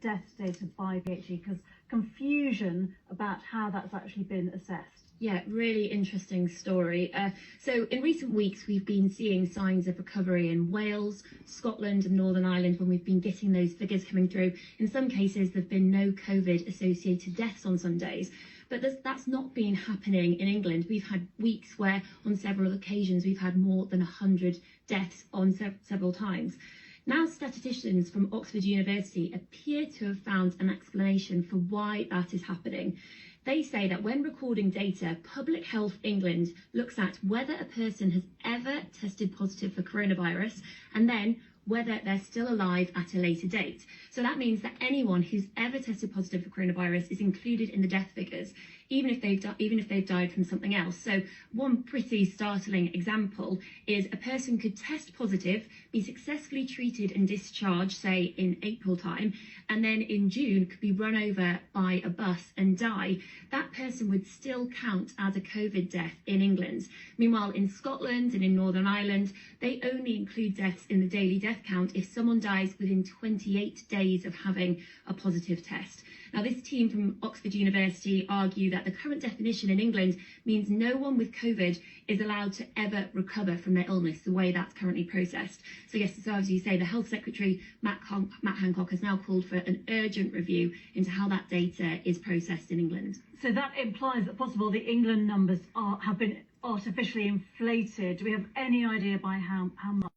death data by PHE, because confusion about how that's actually been assessed. Yeah, really interesting story. So in recent weeks, we've been seeing signs of recovery in Wales, Scotland and Northern Ireland when we've been getting those figures coming through. In some cases, there have been no COVID-associated deaths on some days. But that's not been happening in England. We've had weeks where on several occasions we've had more than 100 deaths on several times. Now, statisticians from Oxford University appear to have found an explanation for why that is happening. They say that when recording data, Public Health England looks at whether a person has ever tested positive for coronavirus and then whether they're still alive at a later date. So that means that anyone who's ever tested positive for coronavirus is included in the death figures, even if they've died from something else. So one pretty startling example is a person could test positive, be successfully treated and discharged, say in April time, and then in June could be run over by a bus and die. That person would still count as a COVID death in England. Meanwhile, in Scotland and in Northern Ireland, they only include deaths in the daily death count if someone dies within 28 days of having a positive test. Now, this team from Oxford University argue that the current definition in England means no one with COVID is allowed to ever recover from their illness, the way that's currently processed. So yes, so as you say, the Health Secretary, Matt Hancock, has now called for an urgent review into how that data is processed in England. So that implies that possibly the England numbers have been artificially inflated. Do we have any idea by how much?